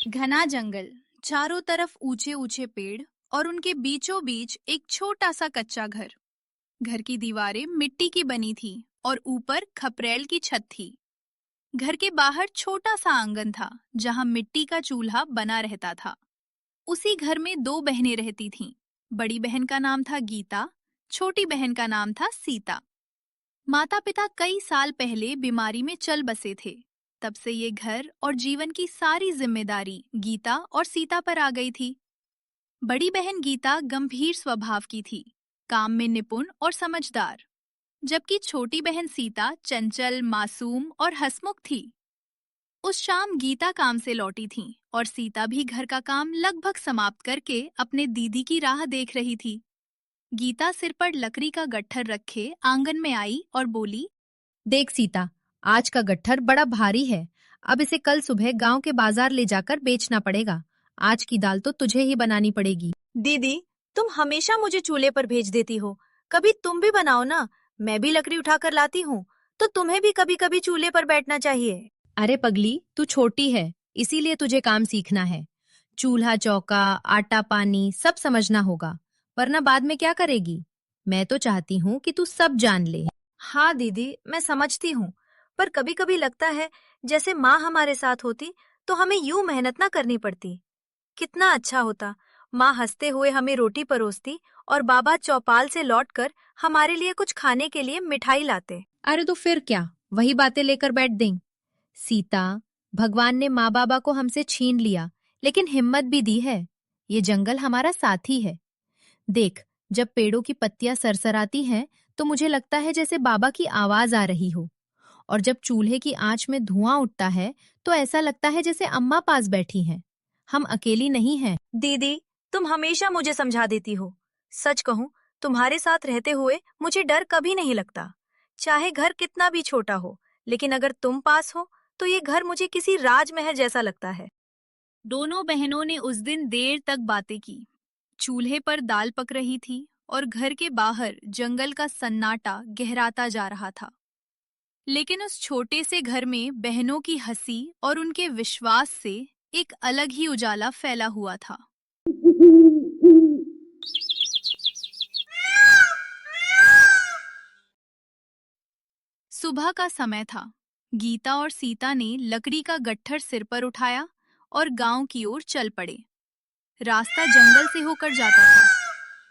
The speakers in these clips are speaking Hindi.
घना जंगल, चारों तरफ ऊंचे ऊंचे पेड़ और उनके बीचों बीच एक छोटा सा कच्चा घर। घर की दीवारें मिट्टी की बनी थी और ऊपर खपरेल की छत थी। घर के बाहर छोटा सा आंगन था जहां मिट्टी का चूल्हा बना रहता था। उसी घर में दो बहनें रहती थीं। बड़ी बहन का नाम था गीता, छोटी बहन का नाम था सीता। माता पिता कई साल पहले बीमारी में चल बसे थे। तब से ये घर और जीवन की सारी जिम्मेदारी गीता और सीता पर आ गई थी। बड़ी बहन गीता गंभीर स्वभाव की थी, काम में निपुण और समझदार, जबकि छोटी बहन सीता चंचल, मासूम और हंसमुख थी। उस शाम गीता काम से लौटी थी और सीता भी घर का काम लगभग समाप्त करके अपने दीदी की राह देख रही थी। गीता सिर पर लकड़ी का गट्ठर रखे आंगन में आई और बोली, देख सीता, आज का गट्ठर बड़ा भारी है। अब इसे कल सुबह गांव के बाजार ले जाकर बेचना पड़ेगा। आज की दाल तो तुझे ही बनानी पड़ेगी। दीदी, तुम हमेशा मुझे चूल्हे पर भेज देती हो। कभी तुम भी बनाओ ना। मैं भी लकड़ी उठाकर लाती हूँ, तो तुम्हें भी कभी कभी चूल्हे पर बैठना चाहिए। अरे पगली, तू छोटी है, इसीलिए तुझे काम सीखना है। चूल्हा चौका, आटा पानी सब समझना होगा, वरना बाद में क्या करेगी। मैं तो चाहती हूँ कि तू सब जान ले। हाँ दीदी, मैं समझती हूँ, पर कभी कभी लगता है जैसे माँ हमारे साथ होती तो हमें यूं मेहनत ना करनी पड़ती। कितना अच्छा होता। माँ हंसते हुए हमें रोटी परोसती और बाबा चौपाल से लौटकर हमारे लिए कुछ खाने के लिए मिठाई लाते। अरे तो फिर क्या, वही बातें लेकर बैठ दें। सीता, भगवान ने माँ बाबा को हमसे छीन लिया, लेकिन हिम्मत भी दी है। ये जंगल हमारा साथी है। देख, जब पेड़ों की पत्तियां सरसराती हैं, तो मुझे लगता है जैसे बाबा की आवाज आ रही हो। और जब चूल्हे की आंच में धुआं उठता है, तो ऐसा लगता है जैसे अम्मा पास बैठी हैं। हम अकेली नहीं हैं। दीदी, तुम हमेशा मुझे समझा देती हो। सच कहूँ, तुम्हारे साथ रहते हुए मुझे डर कभी नहीं लगता। चाहे घर कितना भी छोटा हो, लेकिन अगर तुम पास हो तो ये घर मुझे किसी राजमहल जैसा लगता है। दोनों बहनों ने उस दिन देर तक बातें की। चूल्हे पर दाल पक रही थी और घर के बाहर जंगल का सन्नाटा गहराता जा रहा था। लेकिन उस छोटे से घर में बहनों की हंसी और उनके विश्वास से एक अलग ही उजाला फैला हुआ था। सुबह का समय था। गीता और सीता ने लकड़ी का गट्ठर सिर पर उठाया और गांव की ओर चल पड़े। रास्ता जंगल से होकर जाता था।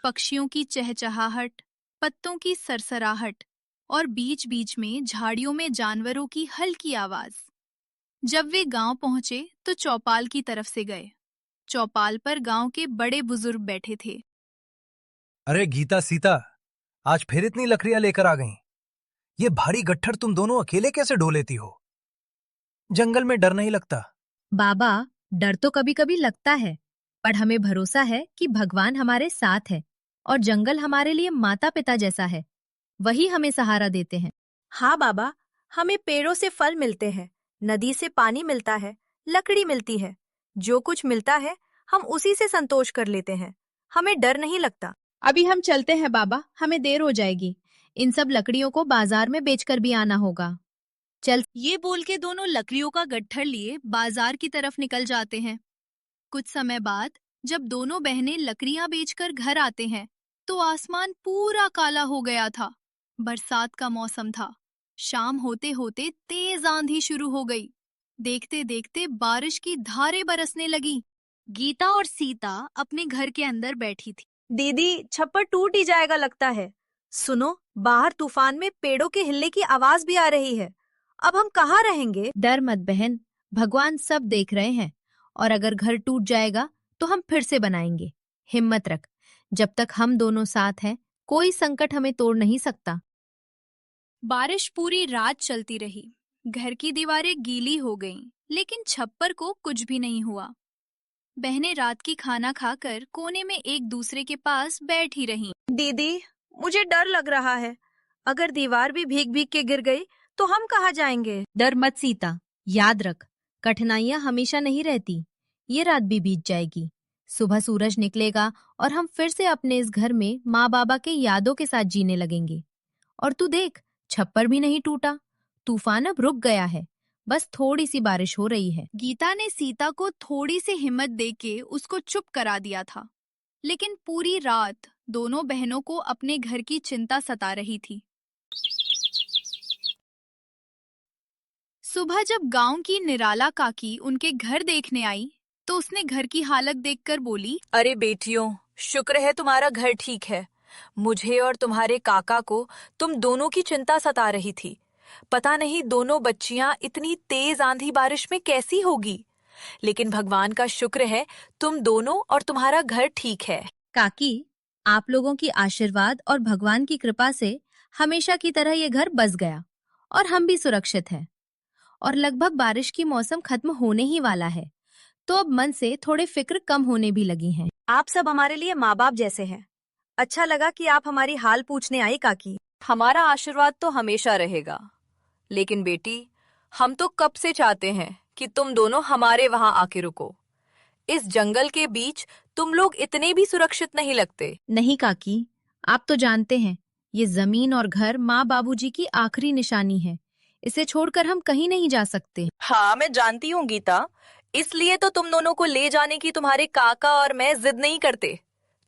पक्षियों की चहचहाहट, पत्तों की सरसराहट और बीच-बीच में झाड़ियों में जानवरों की हल्की आवाज। जब वे गांव पहुंचे तो चौपाल की तरफ से गए। चौपाल पर गांव के बड़े बुजुर्ग बैठे थे। अरे गीता, सीता, आज फिर इतनी लकड़ियां लेकर आ गईं। ये भारी गट्ठर तुम दोनों अकेले कैसे ढो लेती हो? जंगल में डर नहीं लगता? बाबा, डर तो कभी कभी लगता है, पर हमें भरोसा है कि भगवान हमारे साथ है और जंगल हमारे लिए माता पिता जैसा है। वही हमें सहारा देते हैं। हाँ बाबा, हमें पेड़ों से फल मिलते हैं, नदी से पानी मिलता है, लकड़ी मिलती है। जो कुछ मिलता है हम उसी से संतोष कर लेते हैं। हमें डर नहीं लगता। अभी हम चलते हैं बाबा, हमें देर हो जाएगी। इन सब लकड़ियों को बाजार में बेचकर भी आना होगा। चल। ये बोल के दोनों लकड़ियों का गट्ठर लिए बाजार की तरफ निकल जाते हैं। कुछ समय बाद जब दोनों बहनें लकड़ियां बेचकर घर आते हैं, तो आसमान पूरा काला हो गया था। बरसात का मौसम था। शाम होते होते तेज आंधी शुरू हो गई। देखते देखते बारिश की धारें बरसने लगी। गीता और सीता अपने घर के अंदर बैठी थी। दीदी, छप्पर टूट ही जाएगा लगता है। सुनो, बाहर तूफान में पेड़ों के हिलने की आवाज भी आ रही है। अब हम कहाँ रहेंगे? डर मत बहन, भगवान सब देख रहे हैं। और अगर घर टूट जाएगा तो हम फिर से बनाएंगे। हिम्मत रख, जब तक हम दोनों साथ हैं, कोई संकट हमें तोड़ नहीं सकता। बारिश पूरी रात चलती रही। घर की दीवारें गीली हो गईं, लेकिन छप्पर को कुछ भी नहीं हुआ। बहनें रात की खाना खाकर कोने में एक दूसरे के पास बैठी रहीं। दीदी, मुझे डर लग रहा है। अगर दीवार भी भीग भीग के गिर गई तो हम कहाँ जाएंगे? डर मत सीता, याद रख, कठिनाइयां हमेशा नहीं रहती। ये रात भी बीत जाएगी। सुबह सूरज निकलेगा और हम फिर से अपने इस घर में माँ बाबा के यादों के साथ जीने लगेंगे। और तू देख, छप्पर भी नहीं टूटा। तूफान अब रुक गया है। बस थोड़ी सी बारिश हो रही है। गीता ने सीता को थोड़ी सी हिम्मत देके उसको चुप करा दिया था, लेकिन पूरी रात दोनों बहनों को अपने घर की चिंता सता रही थी। सुबह जब गांव की निराला काकी उनके घर देखने आई, तो उसने घर की हालत देखकर बोली, अरे बेटियों, शुक्र है तुम्हारा घर ठीक है। मुझे और तुम्हारे काका को तुम दोनों की चिंता सता रही थी। पता नहीं दोनों बच्चियां इतनी तेज आंधी बारिश में कैसी होगी, लेकिन भगवान का शुक्र है तुम दोनों और तुम्हारा घर ठीक है। काकी, आप लोगों की आशीर्वाद और भगवान की कृपा से हमेशा की तरह ये घर बस गया और हम भी सुरक्षित हैं। और लगभग बारिश की मौसम खत्म होने ही वाला है, तो अब मन से थोड़े फिक्र कम होने भी लगी हैं। आप सब हमारे लिए माँ बाप जैसे हैं। अच्छा लगा कि आप हमारी हाल पूछने आई काकी। हमारा आशीर्वाद तो हमेशा रहेगा। लेकिन बेटी, हम तो कब से चाहते हैं कि तुम दोनों हमारे वहां आके रुको। इस जंगल के बीच तुम लोग इतने भी सुरक्षित नहीं लगते। नहीं काकी, आप तो जानते हैं, ये जमीन और घर माँ बाबूजी की आखिरी निशानी है। इसे छोड़कर हम कहीं नहीं जा सकते। हाँ, मैं जानती हूँ गीता। इसलिए तो तुम दोनों को ले जाने की तुम्हारे काका और मैं जिद नहीं करते।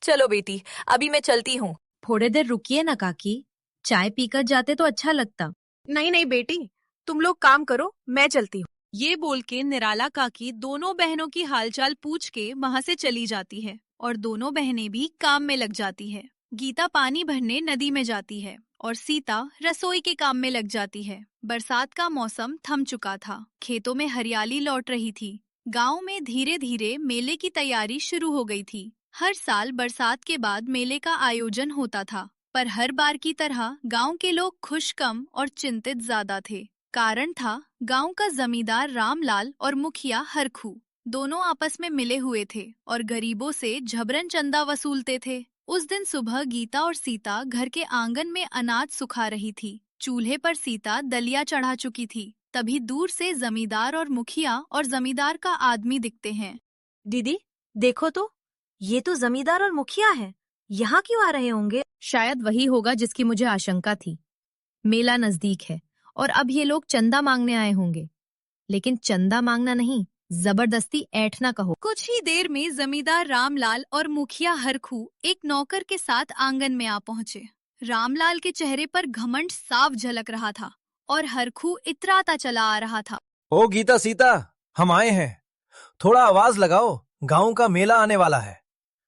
चलो बेटी, अभी मैं चलती हूँ। थोड़े देर रुकिए ना काकी, चाय पीकर जाते तो अच्छा लगता। नहीं नहीं बेटी, तुम लोग काम करो, मैं चलती हूँ। ये बोल के निराला काकी दोनों बहनों की हालचाल पूछ के वहां से चली जाती है और दोनों बहनें भी काम में लग जाती है। गीता पानी भरने नदी में जाती है और सीता रसोई के काम में लग जाती है। बरसात का मौसम थम चुका था, खेतों में हरियाली लौट रही थी। गांव में धीरे धीरे मेले की तैयारी शुरू हो गई थी। हर साल बरसात के बाद मेले का आयोजन होता था, पर हर बार की तरह गांव के लोग खुश कम और चिंतित ज्यादा थे। कारण था, गांव का जमींदार रामलाल और मुखिया हरखू दोनों आपस में मिले हुए थे और गरीबों से झबरन चंदा वसूलते थे। उस दिन सुबह गीता और सीता घर के आंगन में अनाज सुखा रही थी। चूल्हे पर सीता दलिया चढ़ा चुकी थी। तभी दूर से जमींदार और मुखिया और जमींदार का आदमी दिखते हैं। दीदी, देखो तो, ये तो जमींदार और मुखिया है। यहाँ क्यों आ रहे होंगे? शायद वही होगा जिसकी मुझे आशंका थी। मेला नजदीक है और अब ये लोग चंदा मांगने आए होंगे। लेकिन चंदा मांगना नहीं, जबरदस्ती ऐंठना कहो। कुछ ही देर में जमींदार रामलाल और मुखिया हरखू एक नौकर के साथ आंगन में आ पहुंचे। रामलाल के चेहरे पर घमंड साफ झलक रहा था और हरखू इतराता चला आ रहा था। ओ गीता सीता, हम आए हैं। थोड़ा आवाज लगाओ, गांव का मेला आने वाला है।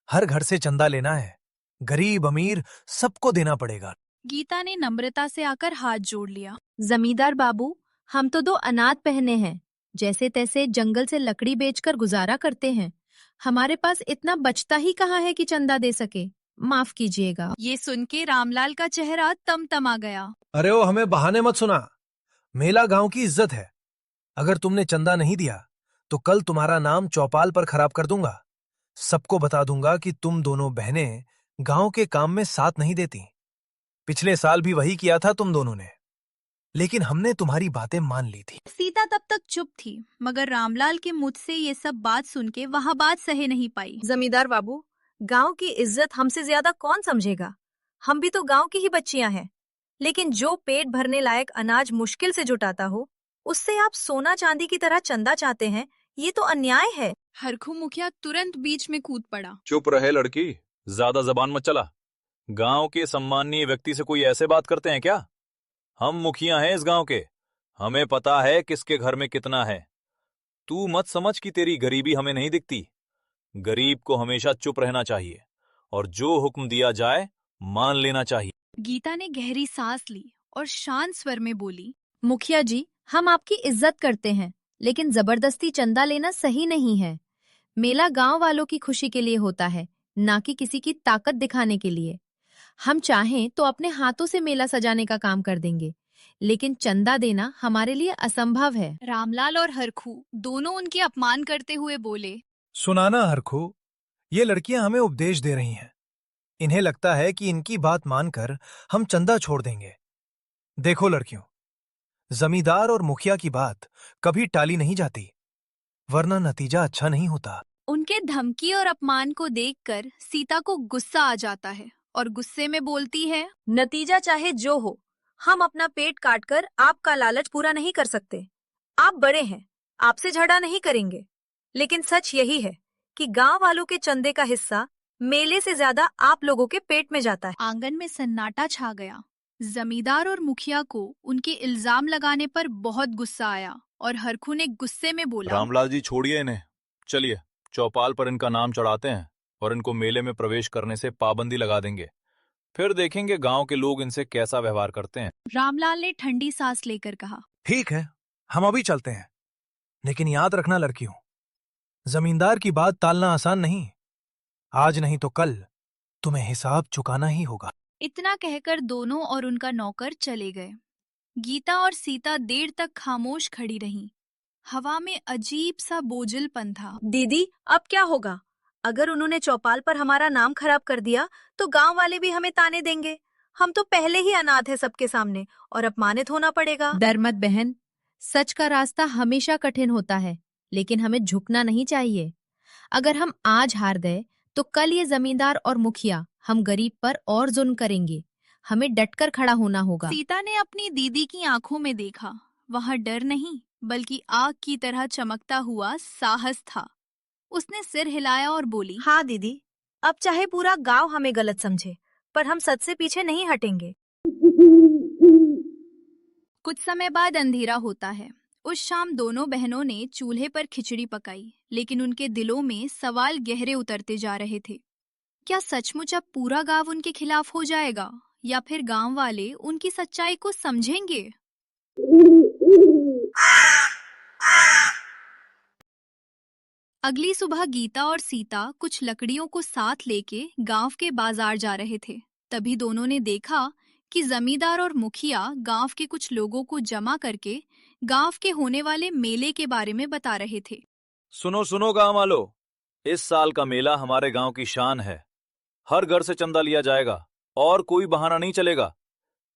हर घर से चंदा लेना है। गरीब अमीर सबको देना पड़ेगा। गीता ने नम्रता से आकर हाथ जोड़ लिया। जमींदार बाबू, हम तो दो अनाथ बहनें हैं, जैसे तैसे जंगल से लकड़ी बेचकर गुजारा करते हैं। हमारे पास इतना बचता ही कहाँ है कि चंदा दे सके। माफ कीजिएगा। ये सुन के रामलाल का चेहरा तमतमा गया। अरे ओ, हमें बहाने मत सुना। मेला गांव की इज्जत है। अगर तुमने चंदा नहीं दिया तो कल तुम्हारा नाम चौपाल पर खराब कर दूंगा। सबको बता दूंगा कि तुम दोनों बहनें गांव के काम में साथ नहीं देती। पिछले साल भी वही किया था तुम दोनों ने, लेकिन हमने तुम्हारी बातें मान ली थी। सीता तब तक चुप थी, मगर रामलाल के मुझ से ये सब बात सुन के वह बात सहे नहीं पाई। जमींदार बाबू, गांव की इज्जत हमसे ज्यादा कौन समझेगा? हम भी तो गांव की ही बच्चियां हैं। लेकिन जो पेट भरने लायक अनाज मुश्किल से जुटाता हो, उससे आप सोना चांदी की तरह चंदा चाहते हैं, ये तो अन्याय है। हरखू मुखिया तुरंत बीच में कूद पड़ा। चुप रहे लड़की, ज्यादा जबान मत चला। गांव के सम्माननीय व्यक्ति से कोई ऐसे बात करते हैं क्या? हम मुखिया हैं इस गांव के, हमें पता है किसके घर में कितना है। तू मत समझ कि तेरी गरीबी हमें नहीं दिखती। गरीब को हमेशा चुप रहना चाहिए और जो हुक्म दिया जाए मान लेना चाहिए। गीता ने गहरी सांस ली और शांत स्वर में बोली, मुखिया जी, हम आपकी इज्जत करते हैं, लेकिन जबरदस्ती चंदा लेना सही नहीं है। मेला गांव वालों की खुशी के लिए होता है, ना कि किसी की ताकत दिखाने के लिए। हम चाहें तो अपने हाथों से मेला सजाने का काम कर देंगे, लेकिन चंदा देना हमारे लिए असंभव है। रामलाल और हरखू दोनों उनके अपमान करते हुए बोले, सुनाना हरखू, ये लड़कियां हमें उपदेश दे रही हैं। इन्हें लगता है कि इनकी बात मानकर हम चंदा छोड़ देंगे। देखो लड़कियों, जमींदार और मुखिया की बात कभी टाली नहीं जाती, वरना नतीजा अच्छा नहीं होता। उनके धमकी और अपमान को देखकर सीता को गुस्सा आ जाता है और गुस्से में बोलती है, नतीजा चाहे जो हो, हम अपना पेट काटकर आपका लालच पूरा नहीं कर सकते। आप बड़े हैं, आपसे झगड़ा नहीं करेंगे, लेकिन सच यही है कि गांव वालों के चंदे का हिस्सा मेले से ज्यादा आप लोगों के पेट में जाता है। आंगन में सन्नाटा छा गया। जमींदार और मुखिया को उनके इल्जाम लगाने पर बहुत गुस्सा आया और हरखू ने गुस्से में बोला, रामलाल जी छोड़िए इन्हें, चलिए चौपाल पर इनका नाम चढ़ाते हैं और इनको मेले में प्रवेश करने से पाबंदी लगा देंगे। फिर देखेंगे गांव के लोग इनसे कैसा व्यवहार करते हैं। रामलाल ने ठंडी सांस लेकर कहा, ठीक है, हम अभी चलते हैं, लेकिन याद रखना लड़कियों, जमींदार की बात टालना आसान नहीं। आज नहीं तो कल तुम्हें हिसाब चुकाना ही होगा। इतना कहकर दोनों और उनका नौकर चले गए। गीता और सीता देर तक खामोश खड़ी रहीं। हवा में अजीब सा बोझलपन था। दीदी, अब क्या होगा? अगर उन्होंने चौपाल पर हमारा नाम खराब कर दिया तो गांव वाले भी हमें ताने देंगे। हम तो पहले ही अनाथ है सबके सामने और अपमानित होना पड़ेगा। डर मत बहन, सच का रास्ता हमेशा कठिन होता है, लेकिन हमें झुकना नहीं चाहिए। अगर हम आज हार गए तो कल ये जमींदार और मुखिया हम गरीब पर और जुल्म करेंगे। हमें डटकर खड़ा होना होगा। सीता ने अपनी दीदी की आंखों में देखा। वह डर नहीं बल्कि आग की तरह चमकता हुआ साहस था। उसने सिर हिलाया और बोली, हाँ दीदी, अब चाहे पूरा गांव हमें गलत समझे, पर हम सच से पीछे नहीं हटेंगे। कुछ समय बाद अंधेरा होता है। उस शाम दोनों बहनों ने चूल्हे पर खिचड़ी पकाई, लेकिन उनके दिलों में सवाल गहरे उतरते जा रहे थे। क्या सचमुच अब पूरा गांव उनके खिलाफ हो जाएगा या फिर गांव वाले उनकी सच्चाई को समझेंगे? अगली सुबह गीता और सीता कुछ लकड़ियों को साथ लेके गांव के बाजार जा रहे थे। तभी दोनों ने देखा कि जमींदार और मुखिया गांव के कुछ लोगों को जमा करके गांव के होने वाले मेले के बारे में बता रहे थे। सुनो सुनो गांव वालों, इस साल का मेला हमारे गांव की शान है। हर घर से चंदा लिया जाएगा और कोई बहाना नहीं चलेगा।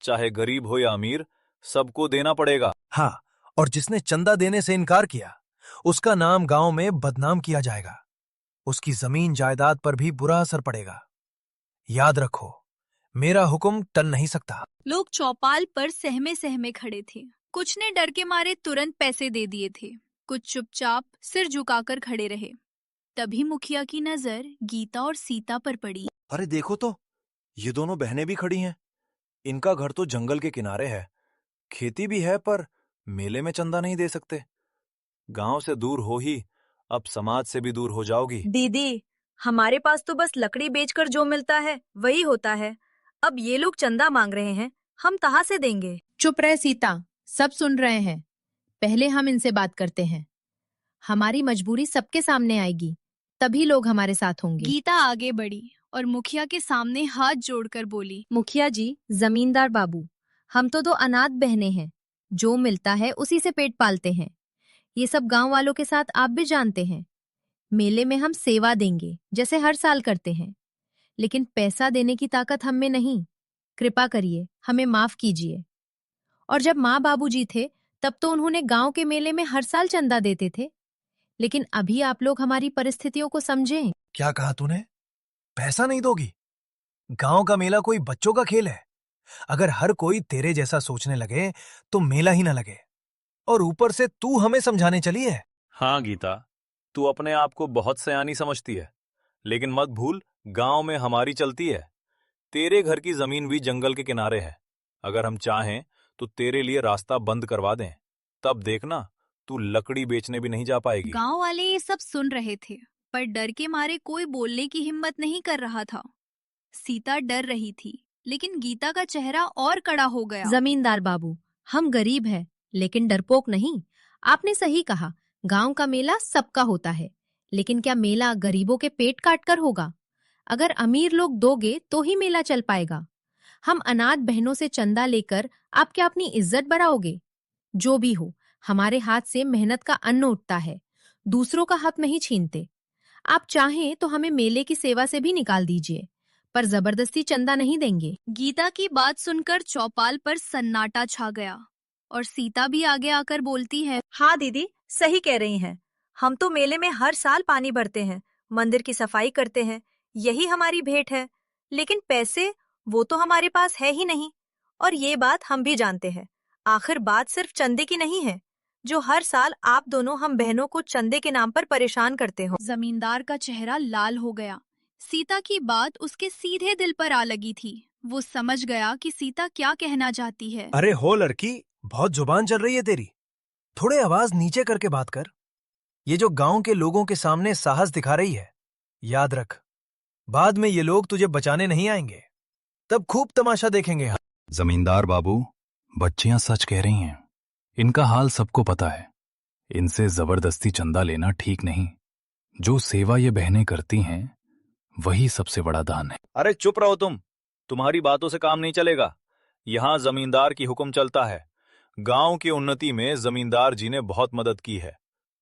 चाहे गरीब हो या अमीर, सबको देना पड़ेगा। हाँ, और जिसने चंदा देने से इनकार किया उसका नाम गांव में बदनाम किया जाएगा। उसकी जमीन जायदाद पर भी बुरा असर पड़ेगा। याद रखो, मेरा हुक्म टल नहीं सकता। लोग चौपाल पर सहमे सहमे खड़े थे। कुछ ने डर के मारे तुरंत पैसे दे दिए थे, कुछ चुपचाप सिर झुकाकर खड़े रहे। तभी मुखिया की नजर गीता और सीता पर पड़ी। अरे देखो तो, ये दोनों बहनें भी खड़ी हैं। इनका घर तो जंगल के किनारे है, खेती भी है, पर मेले में चंदा नहीं दे सकते। गांव से दूर हो ही, अब समाज से भी दूर हो जाओगी। दीदी, हमारे पास तो बस लकड़ी बेचकर जो मिलता है वही होता है। अब ये लोग चंदा मांग रहे हैं, हम कहाँ से देंगे? चुप रहे सीता, सब सुन रहे हैं। पहले हम इनसे बात करते हैं। हमारी मजबूरी सबके सामने आएगी, तभी लोग हमारे साथ होंगे। गीता आगे बढ़ी और मुखिया के सामने हाथ जोड़कर बोली, मुखिया जी, जमींदार बाबू, हम तो दो अनाथ बहनें हैं। जो मिलता है उसी से पेट पालते हैं। ये सब गांव वालों के साथ आप भी जानते हैं। मेले में हम सेवा देंगे जैसे हर साल करते हैं, लेकिन पैसा देने की ताकत हम में नहीं। कृपा करिए, हमें माफ कीजिए। और जब माँ बाबूजी थे तब तो उन्होंने गांव के मेले में हर साल चंदा देते थे, लेकिन अभी आप लोग हमारी परिस्थितियों को समझें। क्या कहा तूने? पैसा नहीं दोगी? गांव का मेला कोई बच्चों का खेल है। अगर हर कोई तेरे जैसा सोचने लगे तो मेला ही ना लगे। और ऊपर से तू हमें समझाने चली है। हाँ गीता, तू अपने आप को बहुत सयानी समझती है, लेकिन मत भूल, गांव में हमारी चलती है। तेरे घर की जमीन भी जंगल के किनारे है। अगर हम चाहें तो तेरे लिए रास्ता बंद करवा दें। तब देखना, तू लकड़ी बेचने भी नहीं जा पाएगी। गांव वाले ये सब सुन रहे थे, पर डर के मारे कोई बोलने की हिम्मत नहीं कर रहा था। सीता डर रही थी, लेकिन गीता का चेहरा और कड़ा हो गया। जमींदार बाबू, हम गरीब हैं, लेकिन डरपोक नहीं। आपने सही कहा, गांव का मेला सबका होता है, लेकिन क्या मेला गरीबों के पेट काटकर होगा? अगर अमीर लोग दोगे तो ही मेला चल पाएगा। हम अनाथ बहनों से चंदा लेकर आप क्या अपनी इज्जत बढ़ाओगे? जो भी हो, हमारे हाथ से मेहनत का अन्न उठता है, दूसरों का हक नहीं छीनते। आप चाहें तो हमें मेले की सेवा से भी निकाल दीजिए, पर जबरदस्ती चंदा नहीं देंगे। गीता की बात सुनकर चौपाल पर सन्नाटा छा गया और सीता भी आगे आकर बोलती है, हाँ दीदी, सही कह रही हैं। हम तो मेले में हर साल पानी भरते हैं, मंदिर की सफाई करते हैं, यही हमारी भेंट है। लेकिन पैसे, वो तो हमारे पास है ही नहीं। और ये बात हम भी जानते हैं। आखिर बात सिर्फ चंदे की नहीं है, जो हर साल आप दोनों हम बहनों को चंदे के नाम पर परेशान करते हो। जमींदार का चेहरा लाल हो गया। सीता की बात उसके सीधे दिल पर आ लगी थी। वो समझ गया कि सीता क्या कहना चाहती है। अरे हो लड़की, बहुत जुबान चल रही है तेरी। थोड़े आवाज नीचे करके बात कर। ये जो गांव के लोगों के सामने साहस दिखा रही है, याद रख, बाद में ये लोग तुझे बचाने नहीं आएंगे, तब खूब तमाशा देखेंगे हम। जमींदार बाबू, बच्चियां सच कह रही हैं। इनका हाल सबको पता है। इनसे जबरदस्ती चंदा लेना ठीक नहीं। जो सेवा ये बहनें करती हैं, वही सबसे बड़ा दान है। अरे चुप रहो तुम। तुम्हारी बातों से काम नहीं चलेगा। यहाँ जमींदार की हुक्म चलता है। गांव की उन्नति में जमींदार जी ने बहुत मदद की है।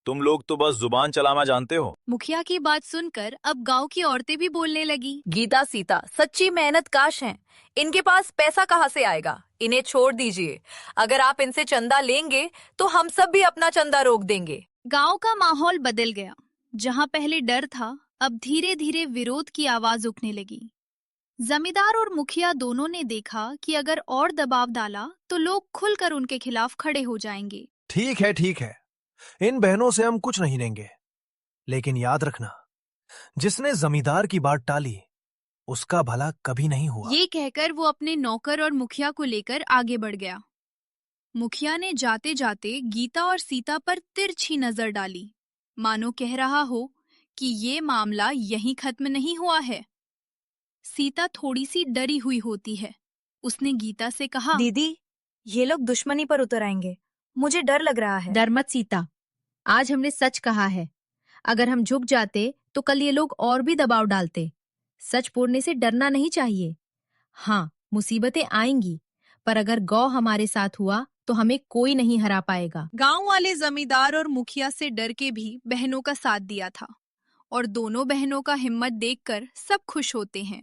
तुम लोग तो बस जुबान चलाना जानते हो। मुखिया की बात सुनकर अब गांव की औरतें भी बोलने लगी। गीता सीता सच्ची मेहनत काश हैं। इनके पास पैसा कहाँ से आएगा? इन्हें छोड़ दीजिए। अगर आप इनसे चंदा लेंगे तो हम सब भी अपना चंदा रोक देंगे। गांव का माहौल बदल गया। जहां पहले डर था, अब धीरे धीरे विरोध की आवाज उठने लगी। जमींदार और मुखिया दोनों ने देखा कि अगर और दबाव डाला तो लोग खुलकर उनके खिलाफ खड़े हो जाएंगे। ठीक है, ठीक है, इन बहनों से हम कुछ नहीं लेंगे, लेकिन याद रखना, जिसने जमींदार की बात टाली उसका भला कभी नहीं हुआ। ये कहकर वो अपने नौकर और मुखिया को लेकर आगे बढ़ गया। मुखिया ने जाते जाते गीता और सीता पर तिरछी नजर डाली, मानो कह रहा हो कि ये मामला यहीं खत्म नहीं हुआ है। सीता थोड़ी सी डरी हुई होती है। उसने गीता से कहा, दीदी, ये लोग दुश्मनी पर उतर आएंगे। मुझे डर लग रहा है। डर मत सीता, आज हमने सच कहा है। अगर हम झुक जाते तो कल ये लोग और भी दबाव डालते। सच बोलने से डरना नहीं चाहिए। हाँ, मुसीबतें आएंगी, पर अगर गौ हमारे साथ हुआ तो हमें कोई नहीं हरा पाएगा। गांव वाले जमींदार और मुखिया से डर के भी बहनों का साथ दिया था, और दोनों बहनों का हिम्मत देखकर सब खुश होते हैं।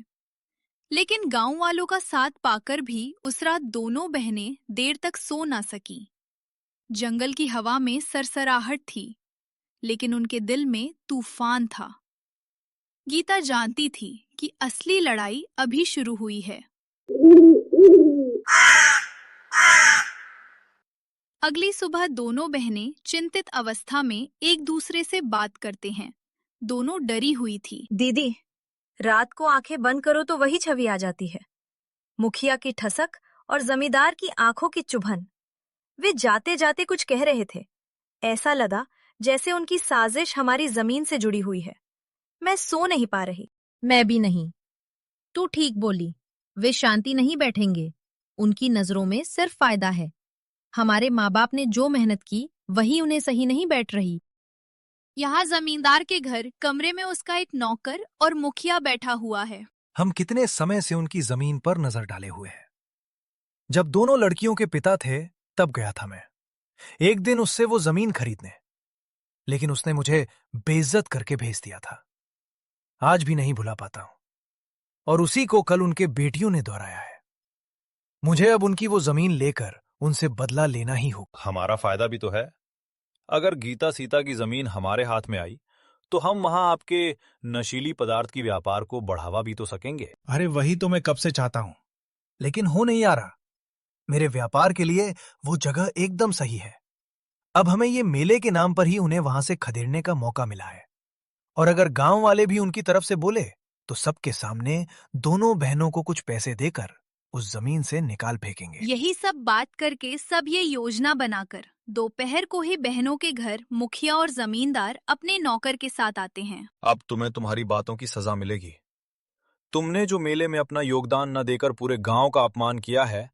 लेकिन गांव वालों का साथ पाकर भी उस रात दोनों बहनें देर तक सो ना सकी। जंगल की हवा में सरसराहट थी, लेकिन उनके दिल में तूफान था। गीता जानती थी कि असली लड़ाई अभी शुरू हुई है। अगली सुबह दोनों बहनें चिंतित अवस्था में एक दूसरे से बात करते हैं। दोनों डरी हुई थी। दीदी, रात को आंखें बंद करो तो वही छवि आ जाती है। मुखिया की ठसक और जमींदार की आंखों की चुभन। वे जाते जाते कुछ कह रहे थे। ऐसा लगा जैसे उनकी साजिश हमारी जमीन से जुड़ी हुई है। मैं सो नहीं पा रही। मैं भी नहीं। तू ठीक बोली। वे शांति नहीं बैठेंगे। उनकी नजरों में सिर्फ फायदा है। हमारे माँ बाप ने जो मेहनत की वही उन्हें सही नहीं बैठ रही। यहाँ जमींदार के घर कमरे में उसका एक नौकर और मुखिया बैठा हुआ है। हम कितने समय से उनकी जमीन पर नजर डाले हुए हैं। जब दोनों लड़कियों के पिता थे तब गया था मैं एक दिन उससे वो जमीन खरीदने, लेकिन उसने मुझे बेइज्जत करके भेज दिया था। आज भी नहीं भुला पाता हूं, और उसी को कल उनके बेटियों ने दोहराया है। मुझे अब उनकी वो जमीन लेकर उनसे बदला लेना ही होगा। हमारा फायदा भी तो है। अगर गीता सीता की जमीन हमारे हाथ में आई तो हम वहां आपके नशीली पदार्थ की व्यापार को बढ़ावा भी तो सकेंगे। अरे वही तो मैं कब से चाहता हूं, लेकिन हो नहीं आ रहा। मेरे व्यापार के लिए वो जगह एकदम सही है। अब हमें ये मेले के नाम पर ही उन्हें वहां से खदेड़ने का मौका मिला है, और अगर गांव वाले भी उनकी तरफ से बोले तो सबके सामने दोनों बहनों को कुछ पैसे देकर उस जमीन से निकाल फेंकेंगे। यही सब बात करके सब ये योजना बनाकर दोपहर को ही बहनों के घर मुखिया और जमींदार अपने नौकर के साथ आते हैं। अब तुम्हें तुम्हारी बातों की सजा मिलेगी। तुमने जो मेले में अपना योगदान न देकर पूरे गांव का अपमान किया है,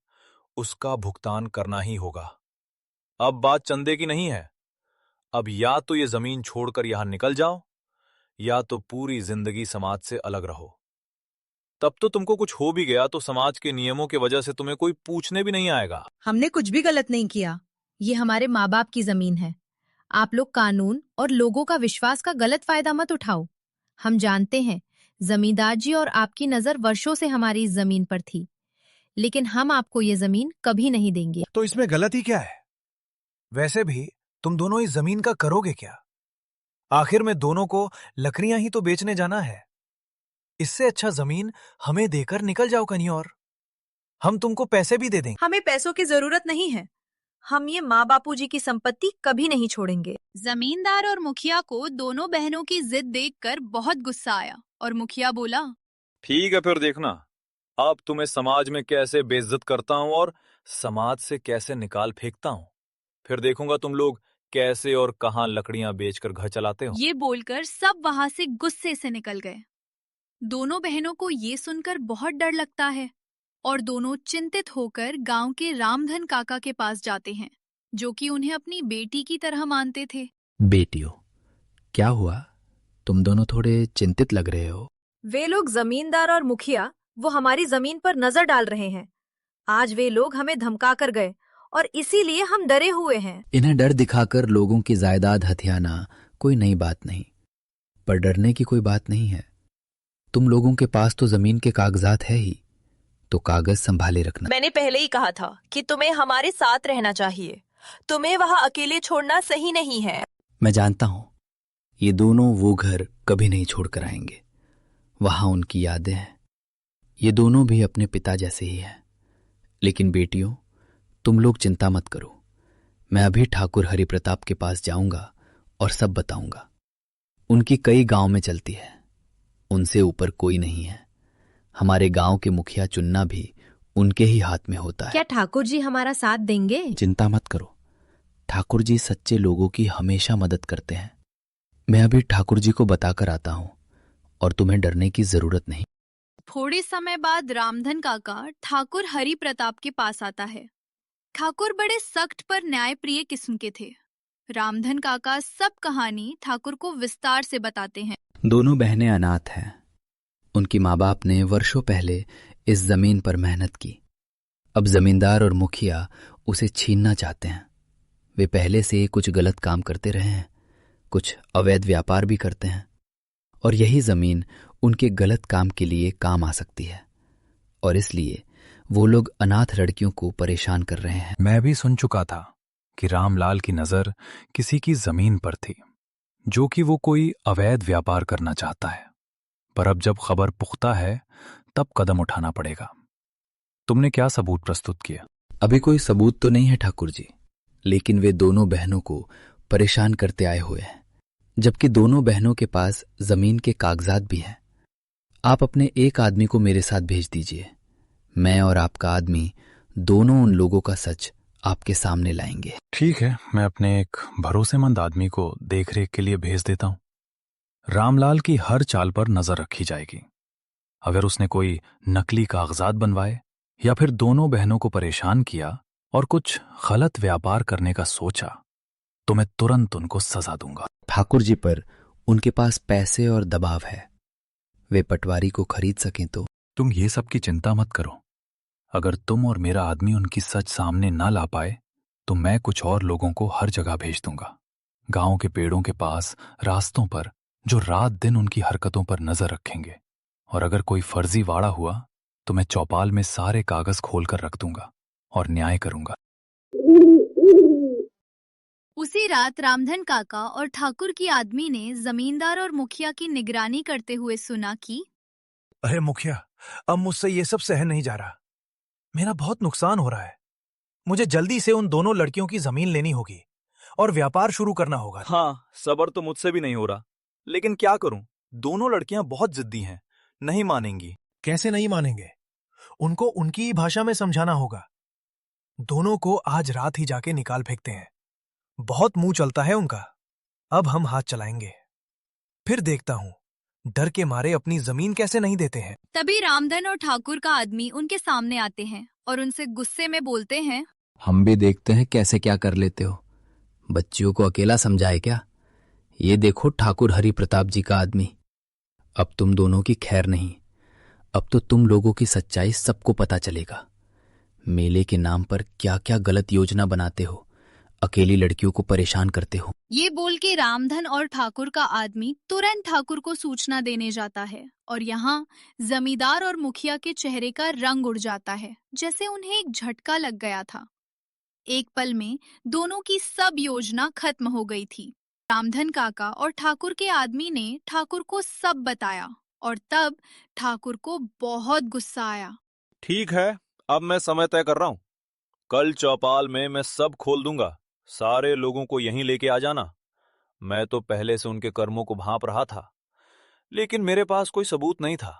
उसका भुगतान करना ही होगा। अब बात चंदे की नहीं है। अब या तो ये जमीन छोड़कर यहां निकल जाओ, या तो पूरी जिंदगी समाज से अलग रहो। तब तो तुमको कुछ हो भी गया तो समाज के नियमों की वजह से तुम्हें कोई पूछने भी नहीं आएगा। हमने कुछ भी गलत नहीं किया। ये हमारे माँ बाप की जमीन है। आप लोग कानून और लोगों का विश्वास का गलत फायदा मत उठाओ। हम जानते हैं जमींदार जी और आपकी नजर वर्षों से हमारी इस जमीन पर थी, लेकिन हम आपको ये जमीन कभी नहीं देंगे। तो इसमें गलती क्या है? वैसे भी तुम दोनों इस जमीन का करोगे क्या? आखिर में दोनों को लकड़ियां ही तो बेचने जाना है। इससे अच्छा जमीन हमें देकर निकल जाओ कहीं और। हम तुमको पैसे भी दे देंगे। हमें पैसों की जरूरत नहीं है। हम ये माँ बापूजी की संपत्ति कभी नहीं छोड़ेंगे। जमींदार और मुखिया को दोनों बहनों की जिद देखकर बहुत गुस्सा आया और मुखिया बोला, ठीक है, फिर देखना अब तुम्हें समाज में कैसे बेइज्जत करता हूं और समाज से कैसे निकाल फेंकता हूं। फिर देखूंगा तुम लोग कैसे और कहां लकड़ियां बेचकर घर चलाते हो। ये बोलकर सब वहां से गुस्से से निकल गए। दोनों बहनों को ये सुनकर बहुत डर लगता है और दोनों चिंतित होकर गांव के रामधन काका के पास जाते हैं, जो कि उन्हें अपनी बेटी की तरह मानते थे। बेटियों, क्या हुआ? तुम दोनों थोड़े चिंतित लग रहे हो। वे लोग जमींदार और मुखिया वो हमारी जमीन पर नजर डाल रहे हैं। आज वे लोग हमें धमका कर गए और इसीलिए हम डरे हुए हैं। इन्हें डर दिखाकर लोगों की जायदाद हथियाना कोई नई बात नहीं, पर डरने की कोई बात नहीं है। तुम लोगों के पास तो जमीन के कागजात है ही, तो कागज संभाले रखना। मैंने पहले ही कहा था कि तुम्हें हमारे साथ रहना चाहिए। तुम्हें वहाँ अकेले छोड़ना सही नहीं है। मैं जानता हूं, ये दोनों वो घर कभी नहीं छोड़कर आएंगे। वहां उनकी यादें हैं। ये दोनों भी अपने पिता जैसे ही हैं। लेकिन बेटियों, तुम लोग चिंता मत करो। मैं अभी ठाकुर हरिप्रताप के पास जाऊंगा और सब बताऊंगा। उनकी कई गांव में चलती है, उनसे ऊपर कोई नहीं है। हमारे गांव के मुखिया चुनना भी उनके ही हाथ में होता है। क्या ठाकुर जी हमारा साथ देंगे? चिंता मत करो, ठाकुर जी सच्चे लोगों की हमेशा मदद करते हैं। मैं अभी ठाकुर जी को बताकर आता हूं और तुम्हें डरने की जरूरत नहीं। थोड़े समय बाद रामधन काका ठाकुर हरि प्रताप के पास आता है। ठाकुर बड़े सख्त पर न्यायप्रिय किस्म के थे। रामधन काका सब कहानी ठाकुर को विस्तार से बताते हैं। दोनों बहनें अनाथ हैं। उनकी माँ बाप ने वर्षों पहले इस जमीन पर मेहनत की। अब जमींदार और मुखिया उसे छीनना चाहते हैं। वे पहले से कुछ गलत काम करते रहे हैं, कुछ अवैध व्यापार भी करते हैं, और यही जमीन उनके गलत काम के लिए काम आ सकती है, और इसलिए वो लोग अनाथ लड़कियों को परेशान कर रहे हैं। मैं भी सुन चुका था कि रामलाल की नजर किसी की जमीन पर थी, जो कि वो कोई अवैध व्यापार करना चाहता है। पर अब जब खबर पुख्ता है, तब कदम उठाना पड़ेगा। तुमने क्या सबूत प्रस्तुत किया? अभी कोई सबूत तो नहीं है ठाकुर जी, लेकिन वे दोनों बहनों को परेशान करते आए हुए हैं, जबकि दोनों बहनों के पास जमीन के कागजात भी हैं। आप अपने एक आदमी को मेरे साथ भेज दीजिए। मैं और आपका आदमी दोनों उन लोगों का सच आपके सामने लाएंगे। ठीक है, मैं अपने एक भरोसेमंद आदमी को देखरेख के लिए भेज देता हूं। रामलाल की हर चाल पर नजर रखी जाएगी। अगर उसने कोई नकली कागजात बनवाए या फिर दोनों बहनों को परेशान किया और कुछ गलत व्यापार करने का सोचा, तो मैं तुरंत उनको सजा दूंगा। ठाकुर जी पर उनके पास पैसे और दबाव है। वे पटवारी को खरीद सकें तो। तुम ये सब की चिंता मत करो। अगर तुम और मेरा आदमी उनकी सच सामने ना ला पाए, तो मैं कुछ और लोगों को हर जगह भेज दूंगा, गांव के पेड़ों के पास, रास्तों पर, जो रात दिन उनकी हरकतों पर नजर रखेंगे। और अगर कोई फर्जी वाड़ा हुआ, तो मैं चौपाल में सारे कागज खोलकर रख दूंगा और न्याय करूंगा। उसी रात रामधन काका और ठाकुर की आदमी ने जमींदार और मुखिया की निगरानी करते हुए सुना कि अरे मुखिया, अब मुझसे ये सब सहन नहीं जा रहा। मेरा बहुत नुकसान हो रहा है। मुझे जल्दी से उन दोनों लड़कियों की जमीन लेनी होगी और व्यापार शुरू करना होगा। हाँ, सबर तो मुझसे भी नहीं हो रहा, लेकिन क्या करूं, दोनों लड़कियां बहुत जिद्दी हैं, नहीं मानेंगी। कैसे नहीं मानेंगे? उनको उनकी ही भाषा में समझाना होगा। दोनों को आज रात ही जाके निकाल फेंकते हैं। बहुत मुंह चलता है उनका। अब हम हाथ चलाएंगे, फिर देखता हूं डर के मारे अपनी जमीन कैसे नहीं देते हैं। तभी रामधन और ठाकुर का आदमी उनके सामने आते हैं और उनसे गुस्से में बोलते हैं, हम भी देखते हैं कैसे क्या कर लेते हो। बच्चियों को अकेला समझाए क्या? ये देखो ठाकुर हरि प्रताप जी का आदमी। अब तुम दोनों की खैर नहीं। अब तो तुम लोगों की सच्चाई सबको पता चलेगा। मेले के नाम पर क्या क्या गलत योजना बनाते हो, अकेली लड़कियों को परेशान करते हो। ये बोल के रामधन और ठाकुर का आदमी तुरंत ठाकुर को सूचना देने जाता है और यहाँ जमींदार और मुखिया के चेहरे का रंग उड़ जाता है, जैसे उन्हें एक झटका लग गया था। एक पल में दोनों की सब योजना खत्म हो गई थी। रामधन काका और ठाकुर के आदमी ने ठाकुर को सब बताया और तब ठाकुर को बहुत गुस्सा आया। ठीक है, अब मैं समय तय कर रहा हूं। कल चौपाल में मैं सब खोल दूंगा। सारे लोगों को यहीं लेके आ जाना। मैं तो पहले से उनके कर्मों को भांप रहा था, लेकिन मेरे पास कोई सबूत नहीं था।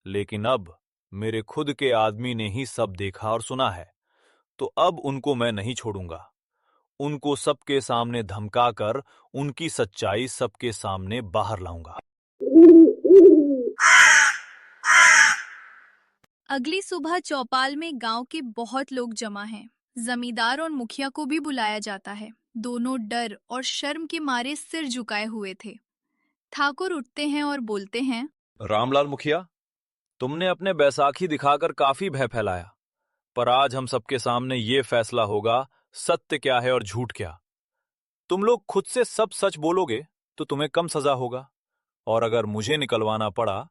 लेकिन अब मेरे खुद के आदमी ने ही सब देखा और सुना है, तो अब उनको मैं नहीं छोड़ूंगा। उनको सबके सामने धमकाकर उनकी सच्चाई सबके सामने बाहर लाऊंगा। अगली सुबह चौपाल में गांव के बहुत लोग जमा हैं। जमींदार और मुखिया को भी बुलाया जाता है। दोनों डर और शर्म के मारे सिर झुकाए हुए थे। ठाकुर उठते हैं और बोलते हैं, रामलाल मुखिया, तुमने अपने बैसाखी दिखाकर काफी भय फैलाया, पर आज हम सबके सामने ये फैसला होगा सत्य क्या है और झूठ क्या। तुम लोग खुद से सब सच बोलोगे तो तुम्हें कम सजा होगा, और अगर मुझे निकलवाना पड़ा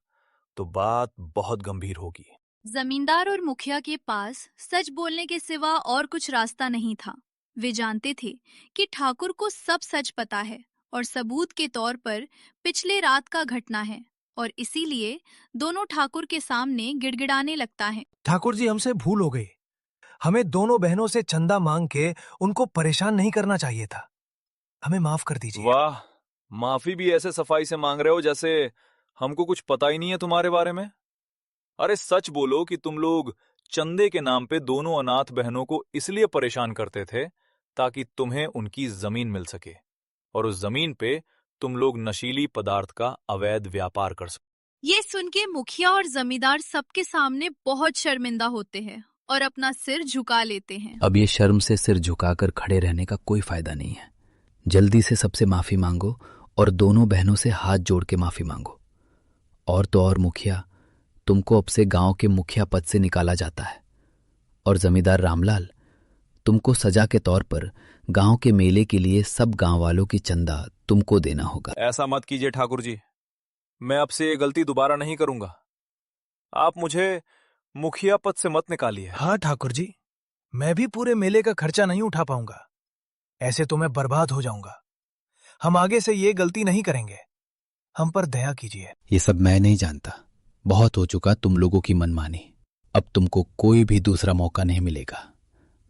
तो बात बहुत गंभीर होगी। जमींदार और मुखिया के पास सच बोलने के सिवा और कुछ रास्ता नहीं था। वे जानते थे कि ठाकुर को सब सच पता है और सबूत के तौर पर पिछले रात का घटना है, और इसीलिए दोनों ठाकुर के सामने गिड़गिड़ाने लगता है। ठाकुर जी, हमसे भूल हो गई। हमें दोनों बहनों से चंदा मांग के उनको परेशान नहीं करना चाहिए था। हमें माफ कर दीजिए। वाह, माफी भी ऐसे सफाई से मांग रहे हो जैसे हमको कुछ पता ही नहीं है तुम्हारे बारे में। अरे सच बोलो कि तुम लोग चंदे के नाम पे दोनों अनाथ बहनों को इसलिए परेशान करते थे ताकि तुम्हें उनकी जमीन मिल सके, और उस जमीन पे तुम लोग नशीली पदार्थ का अवैध व्यापार कर सको। ये सुन के मुखिया और जमींदार सबके सामने बहुत शर्मिंदा होते हैं और अपना सिर झुका लेते हैं। अब ये शर्म से सिर झुकाकर खड़े रहने का कोई फायदा नहीं है। जल्दी से सबसे माफी मांगो और दोनों बहनों से हाथ जोड़ के माफी मांगो। और तो और मुखिया, तुमको अब से गांव के मुखिया पद से निकाला जाता है, और जमींदार रामलाल, तुमको सजा के तौर पर गांव के मेले के लिए सब गांव वालों की चंदा तुमको देना होगा। ऐसा मत कीजिए ठाकुर जी, मैं अब से ये गलती दोबारा नहीं करूंगा। आप मुझे मुखिया पद से मत निकालिए। हाँ ठाकुर जी, मैं भी पूरे मेले का खर्चा नहीं उठा पाऊंगा। ऐसे तो मैं बर्बाद हो जाऊंगा। हम आगे से ये गलती नहीं करेंगे। हम पर दया कीजिए। ये सब मैं नहीं जानता। बहुत हो चुका तुम लोगों की मनमानी। अब तुमको कोई भी दूसरा मौका नहीं मिलेगा।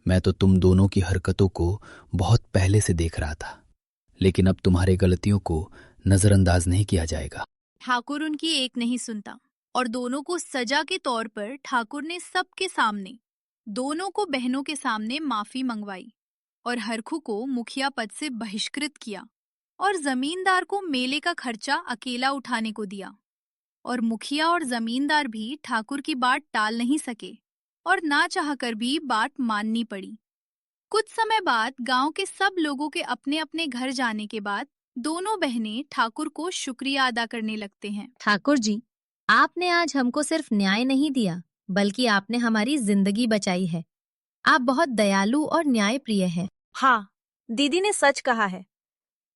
मैं तो तुम दोनों की हरकतों को बहुत पहले से देख रहा था, लेकिन अब तुम्हारे गलतियों को नजरअंदाज नहीं किया जाएगा। ठाकुर उनकी एक नहीं सुनता और दोनों को सजा के तौर पर ठाकुर ने सबके सामने दोनों को बहनों के सामने माफी मंगवाई और हरखू को मुखिया पद से बहिष्कृत किया और जमींदार को मेले का खर्चा अकेला उठाने को दिया। और मुखिया और जमींदार भी ठाकुर की बात टाल नहीं सके और ना चाहकर भी बात माननी पड़ी। कुछ समय बाद गांव के सब लोगों के अपने अपने घर जाने के बाद दोनों बहनें ठाकुर को शुक्रिया अदा करने लगते हैं। ठाकुर जी, आपने आज हमको सिर्फ न्याय नहीं दिया, बल्कि आपने हमारी जिंदगी बचाई है। आप बहुत दयालु और न्यायप्रिय हैं। हाँ, दीदी ने सच कहा है।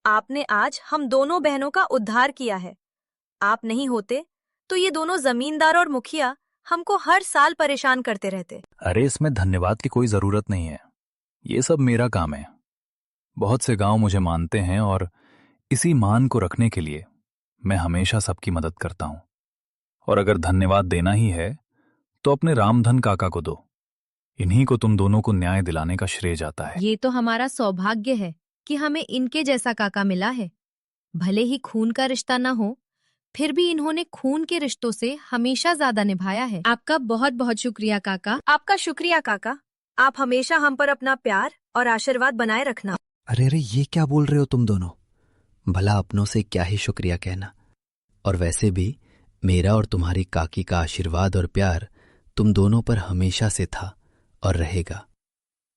आपने आज हम दोनों बहनों का उद्धार किया है। आप नहीं होते तो ये दोनों जमींदार और मुखिया हमको हर साल परेशान करते रहते। अरे इसमें धन्यवाद की कोई जरूरत नहीं है, ये सब मेरा काम है। बहुत से गांव मुझे मानते हैं और इसी मान को रखने के लिए मैं हमेशा सबकी मदद करता हूं। और अगर धन्यवाद देना ही है तो अपने रामधन काका को दो। इन्हीं को तुम दोनों को न्याय दिलाने का श्रेय जाता है। ये तो हमारा सौभाग्य है कि हमें इनके जैसा काका मिला है। भले ही खून का रिश्ता न हो, फिर भी इन्होंने खून के रिश्तों से हमेशा ज्यादा निभाया है। आपका बहुत बहुत शुक्रिया काका। आपका शुक्रिया काका। आप हमेशा हम पर अपना प्यार और आशीर्वाद बनाए रखना। अरे अरे, ये क्या बोल रहे हो तुम दोनों? भला अपनों से क्या ही शुक्रिया कहना। और वैसे भी मेरा और तुम्हारी काकी का आशीर्वाद और प्यार तुम दोनों पर हमेशा से था और रहेगा।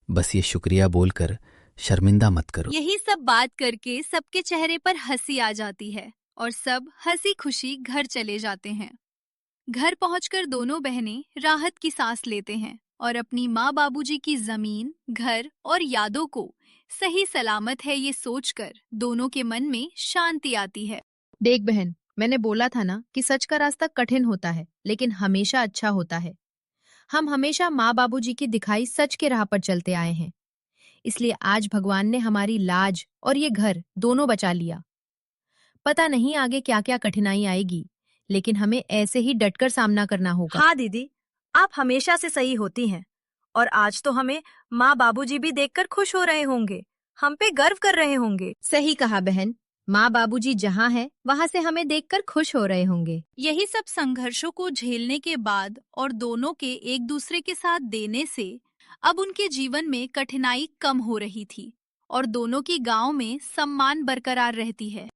बस ये शुक्रिया बोलकर शर्मिंदा मत करो। यही सब बात करके सबके चेहरे पर हंसी आ जाती है और सब हंसी खुशी घर चले जाते हैं। घर पहुंचकर दोनों बहनें राहत की सांस लेते हैं और अपनी माँ बाबूजी की जमीन, घर और यादों को सही सलामत है ये सोचकर दोनों के मन में शांति आती है। देख बहन, मैंने बोला था ना कि सच का रास्ता कठिन होता है लेकिन हमेशा अच्छा होता है। हम हमेशा माँ बाबूजी की दिखाई सच के राह पर चलते आए हैं, इसलिए आज भगवान ने हमारी लाज और ये घर दोनों बचा लिया। पता नहीं आगे क्या क्या कठिनाई आएगी, लेकिन हमें ऐसे ही डटकर सामना करना होगा। हाँ दीदी, आप हमेशा से सही होती हैं और आज तो हमें माँ बाबूजी भी देखकर खुश हो रहे होंगे, हम पे गर्व कर रहे होंगे। सही कहा बहन, माँ बाबूजी जहाँ है वहाँ से हमें देखकर खुश हो रहे होंगे। यही सब संघर्षों को झेलने के बाद और दोनों के एक दूसरे के साथ देने से अब उनके जीवन में कठिनाई कम हो रही थी और दोनों की गांव में सम्मान बरकरार रहती है।